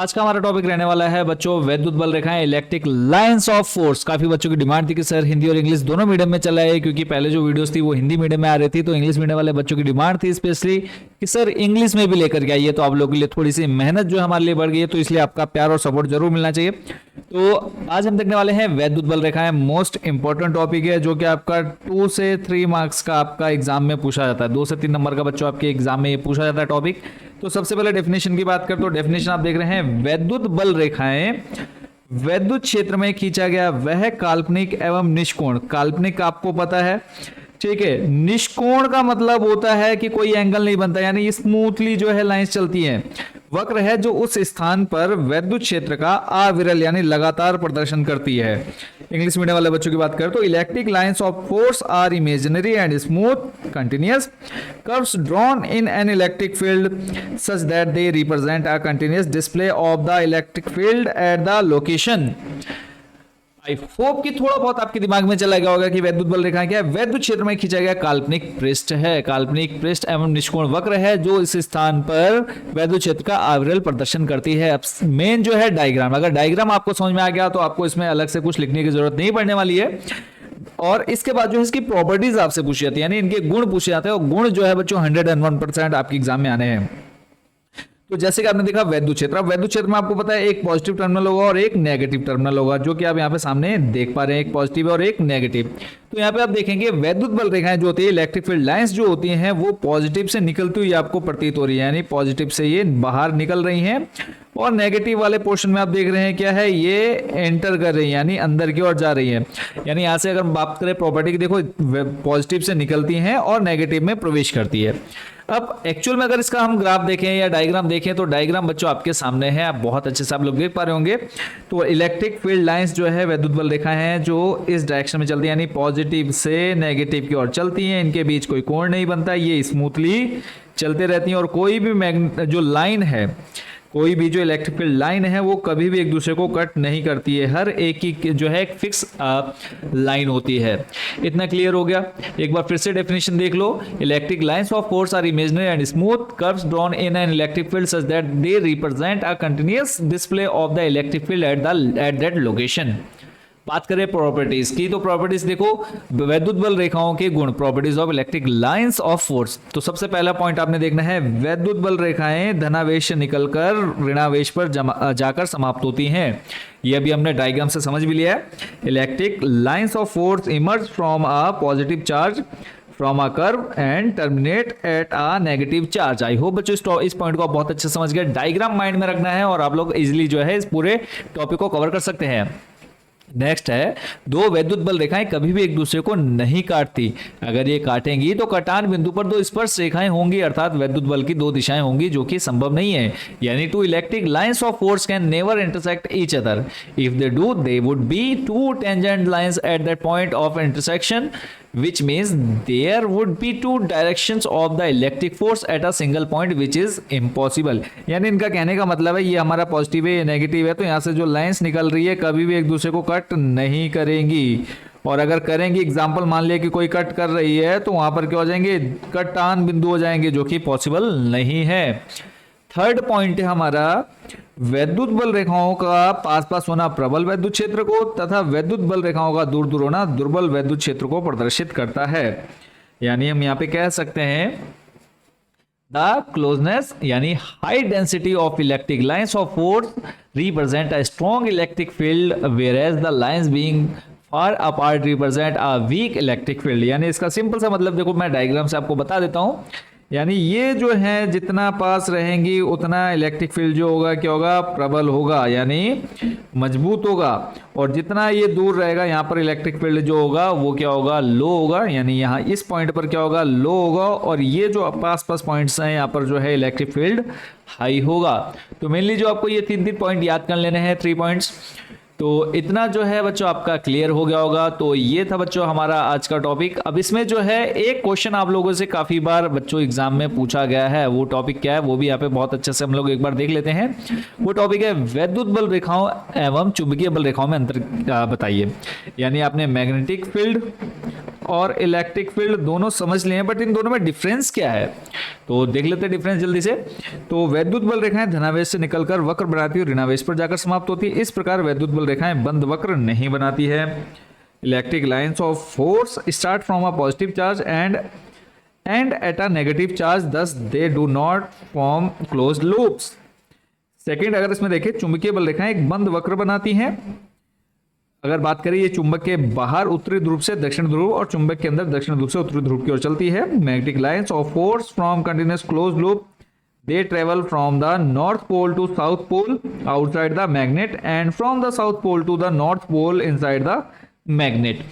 आज का हमारा टॉपिक रहने वाला है बच्चों वैद्युत बल रेखाएं, इलेक्ट्रिक लाइंस ऑफ फोर्स। काफी बच्चों की डिमांड थी कि सर हिंदी और इंग्लिश दोनों मीडियम में चला है, क्योंकि पहले जो वीडियोस थी वो हिंदी मीडियम में आ रही थी, तो इंग्लिश मीडियम वाले बच्चों की डिमांड थी स्पेशली कि सर इंग्लिश में भी लेकर के आइए। तो आप लोगों के लिए थोड़ी सी मेहनत जो हमारे लिए बढ़ गई है, तो इसलिए आपका प्यार और सपोर्ट जरूर मिलना चाहिए। तो आज हम देखने वाले हैं वैद्युत बल रेखाएं। मोस्ट इंपॉर्टेंट टॉपिक है जो कि आपका 2 से 3 मार्क्स का आपका एग्जाम में पूछा जाता है। 2 से 3 नंबर का बच्चों आपके एग्जाम में ये पूछा जाता है टॉपिक। तो सबसे पहले डेफिनेशन की बात करें तो डेफिनेशन आप देख रहे हैं, वैद्युत बल रेखाएं वैद्युत क्षेत्र में खींचा गया वह काल्पनिक एवं निष्कोण। काल्पनिक आपको पता है, ठीक है। निष्कोण का मतलब होता है कि कोई एंगल नहीं बनता, यानी स्मूथली जो है लाइंस चलती हैं। वक्र है जो उस स्थान पर वैद्युत क्षेत्र का अविरल यानी लगातार प्रदर्शन करती है। इंग्लिश मीडियम वाले बच्चों की बात करें तो electric lines of force are imaginary and smooth continuous curves drawn in an electric field such that they represent a continuous display of the electric field at the location. I hope कि थोड़ा बहुत आपके दिमाग में चला गया होगा कि वैद्युत बल रेखा क्या है। वैद्युत क्षेत्र में खींचा गया काल्पनिक पृष्ठ है। काल्पनिक पृष्ठ एवं निष्कोण वक्र है जो इस स्थान पर वैद्युत क्षेत्र का अविरल प्रदर्शन करती है। अब मेन जो है डायग्राम, अगर डायग्राम आपको समझ में आ गया तो आपको इसमें अलग से कुछ लिखने की जरूरत नहीं पड़ने वाली है। और इसके बाद जो है इसकी प्रॉपर्टीज आपसे पूछी जाती है, यानी इनके गुण पूछे जाते हैं, और गुण जो है बच्चों 101% आपके एग्जाम में आने हैं। तो जैसे कि आपने देखा वैद्युत क्षेत्र, अब वैद्युत क्षेत्र में आपको पता है एक पॉजिटिव टर्मिनल होगा और एक नेगेटिव टर्मिनल होगा, जो कि आप यहाँ पे सामने देख पा रहे हैं, एक पॉजिटिव और एक नेगेटिव। तो यहाँ पे आप देखेंगे वैद्युत बल रेखाएं जो होती है, इलेक्ट्रिक फील्ड लाइंस जो होती हैं, वो पॉजिटिव से निकलती हुई आपको प्रतीत हो रही है, यानी पॉजिटिव से ये बाहर निकल रही हैं। और नेगेटिव वाले पोर्शन में आप देख रहे हैं क्या है, ये एंटर कर रही है यानी अंदर की ओर जा रही है। यानी यहाँ से अगर बात करें प्रॉपर्टी की, देखो पॉजिटिव से निकलती हैं और नेगेटिव में प्रवेश करती है। अब एक्चुअल में अगर इसका हम ग्राफ देखें या डायग्राम देखें तो डायग्राम बच्चों आपके सामने है, आप बहुत अच्छे से आप लोग देख पा रहे होंगे। तो इलेक्ट्रिक फील्ड लाइंस जो है वैद्युत बल रेखा है जो इस डायरेक्शन में चलती है, यानी पॉजिटिव से नेगेटिव की ओर चलती हैं। इनके बीच कोई कोण नहीं बनता, ये स्मूथली चलते रहती हैं। और कोई भी जो लाइन है, कोई भी जो इलेक्ट्रिक फील्ड लाइन है वो कभी भी एक दूसरे को कट नहीं करती है, हर एक की जो है एक फिक्स लाइन होती है। इतना क्लियर हो गया। एक बार फिर से डेफिनेशन देख लो, electric lines of force are imaginary and smooth curves drawn in an electric field such that they represent a continuous display of the electric field at that location. बात करें प्रॉपर्टीज की, तो प्रॉपर्टीज देखो वैद्युत बल रेखाओं के गुण, properties of electric lines of force. तो सबसे पहला पॉइंट आपने देखना है, वैद्युत बल रेखाएं धनावेश से निकलकर ऋणावेश पर जाकर समाप्त होती हैं। ये अभी हमने डायग्राम से समझ भी लिया है। Electric lines of force emerge from a positive charge from a curve and terminate at a negative charge. I hope बच्चों इस पॉइंट को आप बहुत अच्छे से समझ गए। डायग्राम माइंड में रखना है और आप लोग इजिली जो है इस पूरे टॉपिक को कवर कर सकते हैं। नेक्स्ट है, दो वैद्युत बल रेखाएं कभी भी एक दूसरे को नहीं काटती। अगर ये काटेंगी तो कटान बिंदु पर दो स्पर्श रेखाएं होंगी, अर्थात वैद्युत बल की दो दिशाएं होंगी, जो कि संभव नहीं है। यानी two electric lines of force can never intersect each other. If they do they would be two tangent lines at that point of intersection, which means there would be two directions of the electric force at a single point, which is impossible। यानी इनका कहने का मतलब है ये हमारा positive है, ये नेगेटिव है, तो यहाँ से जो लाइंस निकल रही है कभी भी एक दूसरे को कट नहीं करेंगी। और अगर करेंगी, एग्जाम्पल मान लिया कि कोई कट कर रही है, तो वहां पर क्या हो जाएंगे, कटान बिंदु हो जाएंगे, जो कि पॉसिबल नहीं है। थर्ड पॉइंट है हमारा, वैद्युत बल रेखाओं का पास पास होना प्रबल वैद्युत क्षेत्र को तथा वैद्युत बल रेखाओं का दूर दूर होना दुर्बल वैद्युत क्षेत्र को प्रदर्शित करता है। यानी हम यहाँ पे कह सकते हैं द क्लोजनेस यानी high density of electric lines of force represent a strong electric field whereas the lines being far apart represent a weak electric field. यानी इसका सिंपल सा मतलब देखो, मैं डायग्राम से आपको बता देता हूं। यानी ये जो है जितना पास रहेंगी उतना इलेक्ट्रिक फील्ड जो होगा क्या होगा, प्रबल होगा, यानी मजबूत होगा। और जितना ये दूर रहेगा, यहाँ पर इलेक्ट्रिक फील्ड जो होगा वो क्या होगा, लो होगा। यानी यहाँ इस पॉइंट पर क्या होगा, लो होगा। और ये जो पास पास पॉइंट्स हैं यहाँ पर जो है इलेक्ट्रिक फील्ड हाई होगा। तो मेनली जो आपको ये 3 पॉइंट याद कर लेने हैं, 3 पॉइंट्स। तो इतना जो है बच्चों आपका क्लियर हो गया होगा। तो ये था बच्चों हमारा आज का टॉपिक। अब इसमें जो है एक क्वेश्चन आप लोगों से काफी बार बच्चों एग्जाम में पूछा गया है, वो टॉपिक क्या है वो भी यहाँ पे बहुत अच्छे से हम लोग एक बार देख लेते हैं। वो टॉपिक है वैद्युत बल रेखाओं एवं चुंबकीय बल रेखाओं में अंतर बताइए। यानी आपने मैग्नेटिक फील्ड और इलेक्ट्रिक फील्ड दोनों समझ लिए हैं, बट इन दोनों में डिफरेंस क्या है तो देख लेते हैं डिफरेंस जल्दी से। तो वैद्युत बल रेखाएं धनावेश से निकलकर वक्र बनाती है और ऋणावेश पर जाकर समाप्त होती है। इस प्रकार वैद्युत बल रेखाएं बंद वक्र नहीं बनाती है। Electric lines of force start from a positive charge and at a negative charge, thus they do not form closed loops। Second, अगर इसमें देखें चुंबकीय बल रेखाएं एक बंद वक्र बनाती हैं। अगर बात करें ये चुंबक के बाहर उत्तरी ध्रुव से दक्षिण ध्रुव और चुंबक के अंदर दक्षिण ध्रुव से उत्तरी ध्रुव की ओर चलती है। Magnetic lines of force from continuous close loop, they travel from the north pole to south pole outside the magnet and from the south pole to the north pole inside the magnet।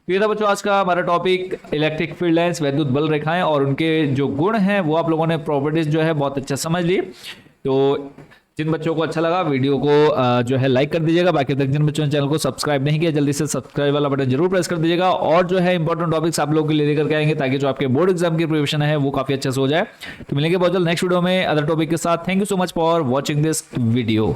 तो ये था बच्चों आज का हमारा topic electric field lines, वैद्युत बल रेखाएं और उनके जो गुण हैं वो आप लोगों ने प्रॉपर्टीज जो है बहुत अच्छा समझ ली। तो जिन बच्चों को अच्छा लगा वीडियो को जो है लाइक कर दीजिएगा। बाकी तक जिन बच्चों ने चैनल को सब्सक्राइब नहीं किया जल्दी से सब्सक्राइब वाला बटन जरूर प्रेस कर दीजिएगा। और जो है इंपॉर्टेंट टॉपिक्स आप लोगों के लिए लेकर के आएंगे ताकि जो आपके बोर्ड एग्जाम की प्रिपरेशन है वो काफी अच्छे से हो जाए। तो मिलेंगे बहुत जल्द नेक्स्ट वीडियो में अदर टॉपिक के साथ। Thank you so much for watching this video.